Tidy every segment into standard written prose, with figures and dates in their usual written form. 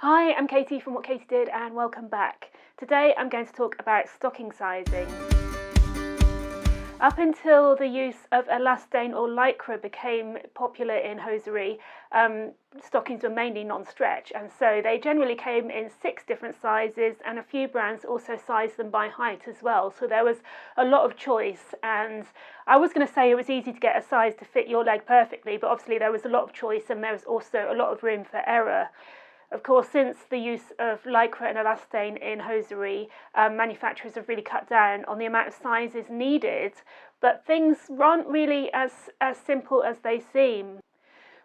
Hi, I'm Katie from What Katie Did and welcome back. Today I'm going to talk about stocking sizing. Up until the use of elastane or lycra became popular in hosiery, stockings were mainly non-stretch, and so they generally came in 6 different sizes, and a few brands also sized them by height as well. So there was a lot of choice, and I was going to say it was easy to get a size to fit your leg perfectly, but obviously there was a lot of choice and there was also a lot of room for error. Of course, since the use of lycra and elastane in hosiery, manufacturers have really cut down on the amount of sizes needed, but things aren't really as simple as they seem.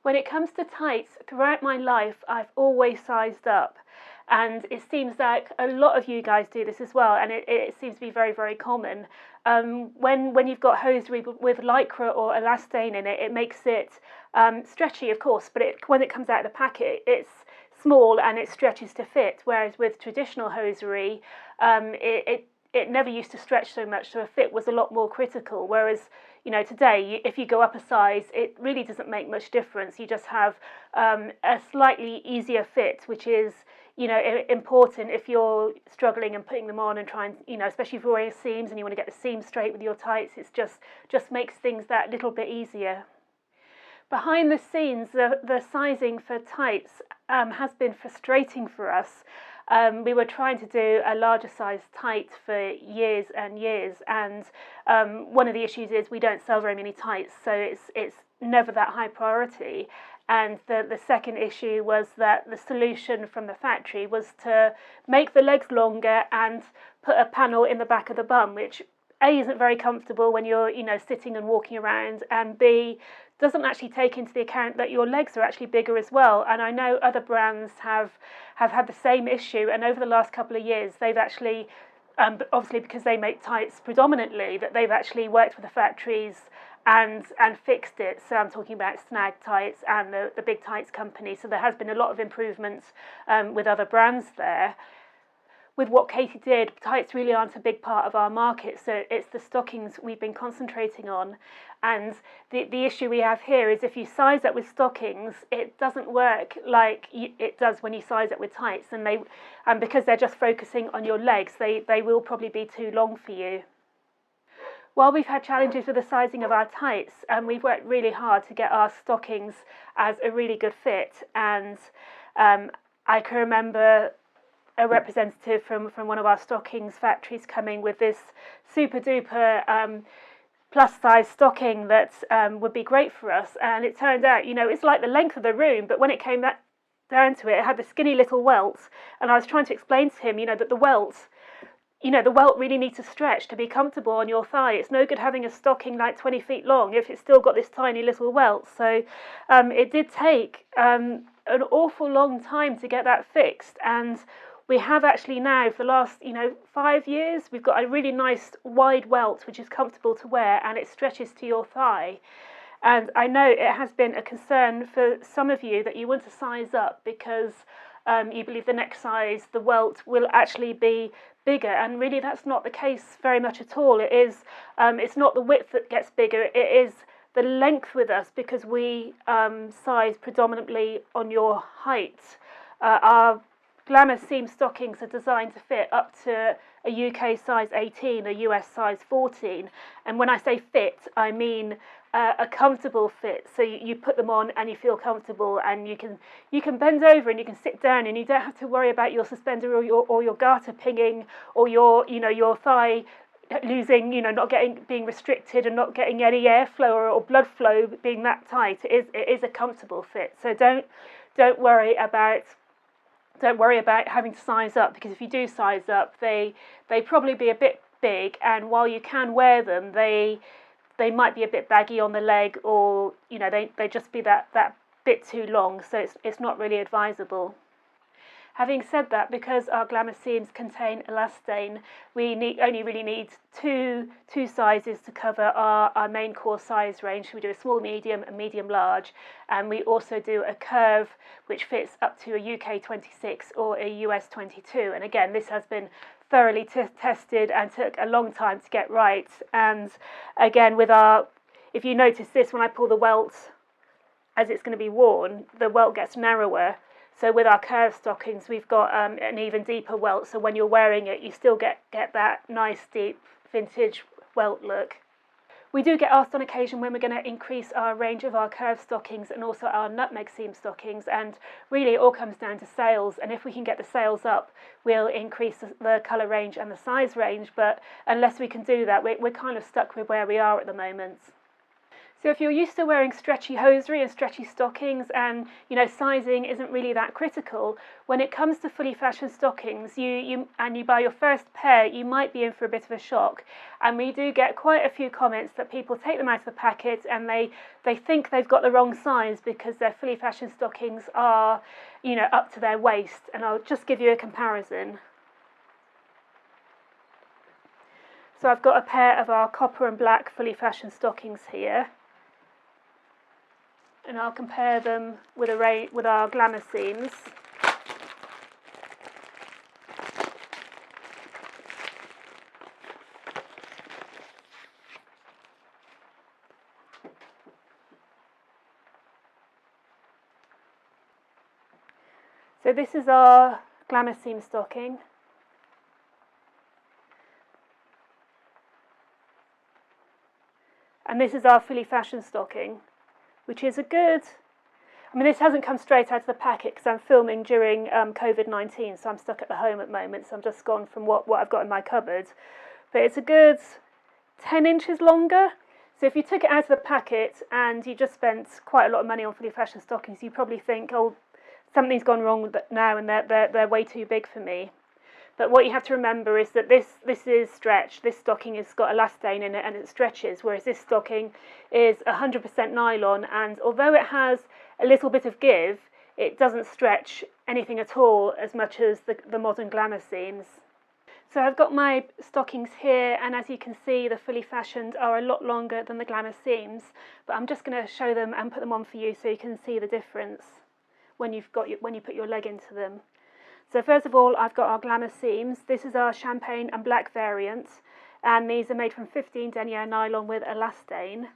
When it comes to tights, throughout my life, I've always sized up. And it seems like a lot of you guys do this as well, and it seems to be very, very common. When you've got hosiery with lycra or elastane in it, it makes it stretchy, of course, but when it comes out of the packet, it's small and it stretches to fit, whereas with traditional hosiery, it never used to stretch so much, so a fit was a lot more critical. Whereas, today, if you go up a size, it really doesn't make much difference. You just have a slightly easier fit, which is, important if you're struggling and putting them on and trying, especially if you're wearing seams and you want to get the seams straight with your tights. It's just makes things that little bit easier. Behind the scenes, the sizing for tights has been frustrating for us. We were trying to do a larger size tight for years and years, and one of the issues is we don't sell very many tights, so it's never that high priority. And the second issue was that the solution from the factory was to make the legs longer and put a panel in the back of the bum, which A, isn't very comfortable when you're sitting and walking around, and B, doesn't actually take into the account that your legs are actually bigger as well. And I know other brands have had the same issue, and over the last couple of years they've actually, obviously because they make tights predominantly, that they've actually worked with the factories and fixed it. So I'm talking about Snag Tights and the big tights company. So there has been a lot of improvements with other brands there. With What Katie Did, tights really aren't a big part of our market, so it's the stockings we've been concentrating on. And the issue we have here is if you size up with stockings, it doesn't work like it does when you size up with tights, and because they're just focusing on your legs, they will probably be too long for you. While we've had challenges with the sizing of our tights, we've worked really hard to get our stockings as a really good fit. And I can remember a representative from one of our stockings factories coming with this super duper plus size stocking that would be great for us, and it turned out it's like the length of the room, but when it came down to it, it had the skinny little welt, and I was trying to explain to him that the welt really needs to stretch to be comfortable on your thigh. It's no good having a stocking like 20 feet long if it's still got this tiny little welt. So it did take an awful long time to get that fixed, and we have actually now, for the last 5 years, we've got a really nice wide welt which is comfortable to wear, and it stretches to your thigh. And I know it has been a concern for some of you that you want to size up because you believe the next size, the welt, will actually be bigger, and really that's not the case very much at all. It's not the width that gets bigger, it is the length with us, because we size predominantly on your height. Our Glamour seam stockings are designed to fit up to a UK size 18, a US size 14. And when I say fit, I mean a comfortable fit. So you put them on and you feel comfortable, and you can bend over and you can sit down, and you don't have to worry about your suspender or your garter pinging, or your thigh losing, being restricted and not getting any airflow or blood flow being that tight. It is a comfortable fit. So don't worry about having to size up, because if you do size up, they probably be a bit big, and while you can wear them, they might be a bit baggy on the leg, or they just be that bit too long, so it's not really advisable. Having said that, because our Glamour seams contain elastane, we only really need two sizes to cover our main core size range. So we do a small, medium and medium large, and we also do a curve which fits up to a UK 26 or a US 22. And again, this has been thoroughly tested and took a long time to get right. And again, if you notice this, when I pull the welt as it's going to be worn, the welt gets narrower. So with our curved stockings, we've got an even deeper welt, so when you're wearing it, you still get that nice deep vintage welt look. We do get asked on occasion when we're going to increase our range of our curved stockings and also our nutmeg seam stockings, and really it all comes down to sales, and if we can get the sales up, we'll increase the colour range and the size range, but unless we can do that, we're kind of stuck with where we are at the moment. So if you're used to wearing stretchy hosiery and stretchy stockings and, you know, sizing isn't really that critical, when it comes to fully fashioned stockings, you buy your first pair, you might be in for a bit of a shock. And we do get quite a few comments that people take them out of the packet and they think they've got the wrong size because their fully fashioned stockings are, you know, up to their waist. And I'll just give you a comparison. So I've got a pair of our copper and black fully fashioned stockings here. And I'll compare them with our glamour seams. So this is our glamour seam stocking. And this is our fully fashioned stocking, which is a good, I mean, this hasn't come straight out of the packet because I'm filming during COVID-19, so I'm stuck at the home at the moment, so I'm just gone from what I've got in my cupboard. But it's a good 10 inches longer. So if you took it out of the packet and you just spent quite a lot of money on fully fashioned stockings, you probably think, oh, something's gone wrong with it now and they're way too big for me. But what you have to remember is that this is stretch. This stocking has got elastane in it and it stretches, whereas this stocking is 100% nylon, and although it has a little bit of give, it doesn't stretch anything at all as much as the modern glamour seams. So I've got my stockings here, and as you can see, the fully fashioned are a lot longer than the glamour seams, but I'm just going to show them and put them on for you so you can see the difference when you put your leg into them. So first of all, I've got our glamour seams. This is our champagne and black variant, and these are made from 15 denier nylon with elastane.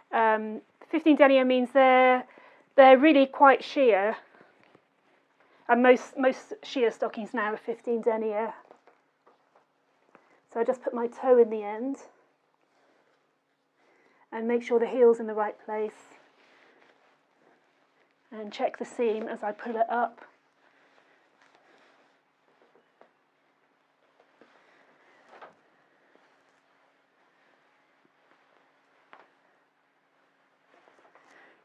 15 denier means they're really quite sheer, and most sheer stockings now are 15 denier. So I just put my toe in the end and make sure the heel's in the right place, and check the seam as I pull it up.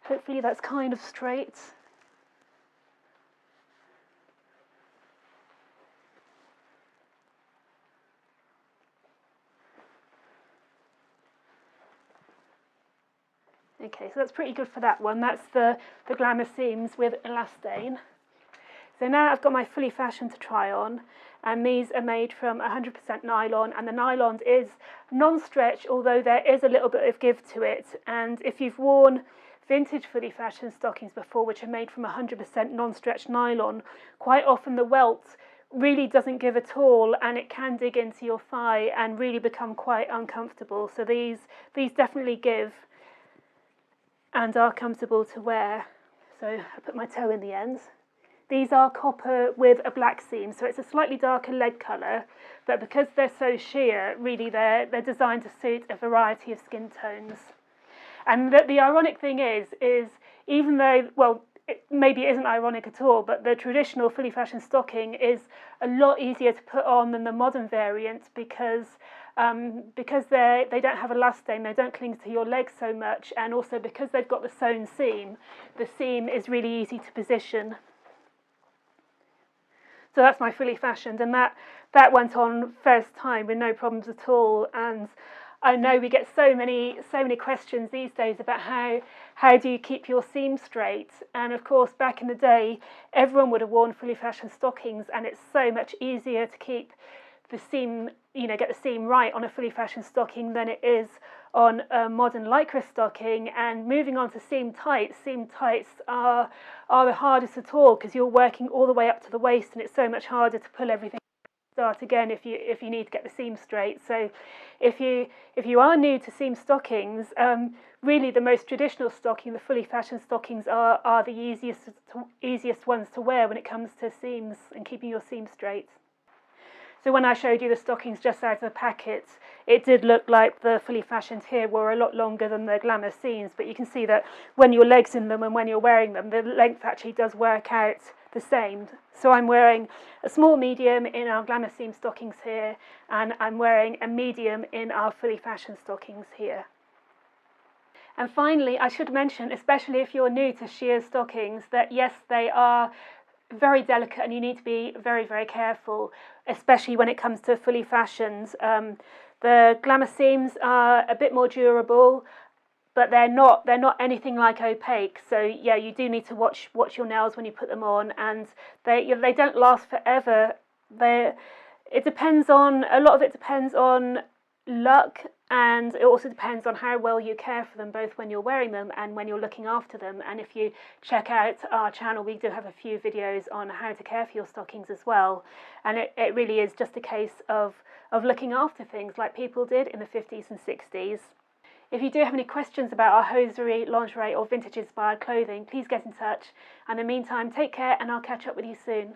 Hopefully that's kind of straight. Okay, so that's pretty good for that one. That's the glamour seams with elastane. So now I've got my fully fashioned to try on, and these are made from 100% nylon, and the nylon is non-stretch, although there is a little bit of give to it. And if you've worn vintage fully fashioned stockings before, which are made from 100% non-stretch nylon, quite often the welt really doesn't give at all, and it can dig into your thigh and really become quite uncomfortable. So these definitely give and are comfortable to wear. So I put my toe in the end. These are copper with a black seam, so it's a slightly darker lead colour, but because they're so sheer, really they're designed to suit a variety of skin tones. And the ironic thing is even though, well, maybe it isn't ironic at all, but the traditional fully fashioned stocking is a lot easier to put on than the modern variant because they don't have elastane, they don't cling to your legs so much, and also because they've got the sewn seam, the seam is really easy to position. So that's my fully fashioned, and that went on first time with no problems at all. And I know we get so many questions these days about how do you keep your seam straight, and of course back in the day everyone would have worn fully fashioned stockings, and it's so much easier to keep the seam, get the seam right on a fully fashioned stocking than it is on a modern lycra stocking. And moving on to seam tights are the hardest at all because you're working all the way up to the waist, and it's so much harder to pull everything start again if you need to get the seam straight. So if you are new to seam stockings, really the most traditional stocking, the fully fashioned stockings, are the easiest ones to wear when it comes to seams and keeping your seam straight. So when I showed you the stockings just out of the packet, it did look like the fully fashioned here were a lot longer than the glamour seams, but you can see that when your leg's in them and when you're wearing them, the length actually does work out the same. So I'm wearing a small medium in our glamour seam stockings here, and I'm wearing a medium in our fully fashioned stockings here. And finally, I should mention, especially if you're new to sheer stockings, that yes, they are very delicate and you need to be very, very careful, especially when it comes to fully fashioned. The glamour seams are a bit more durable, but they're not anything like opaque. So yeah, you do need to watch your nails when you put them on, and they don't last forever. A lot of it depends on luck, and it also depends on how well you care for them, both when you're wearing them and when you're looking after them. And if you check out our channel, we do have a few videos on how to care for your stockings as well. And it really is just a case of looking after things like people did in the 50s and 60s. If you do have any questions about our hosiery, lingerie or vintage inspired clothing, please get in touch. And in the meantime, take care, and I'll catch up with you soon.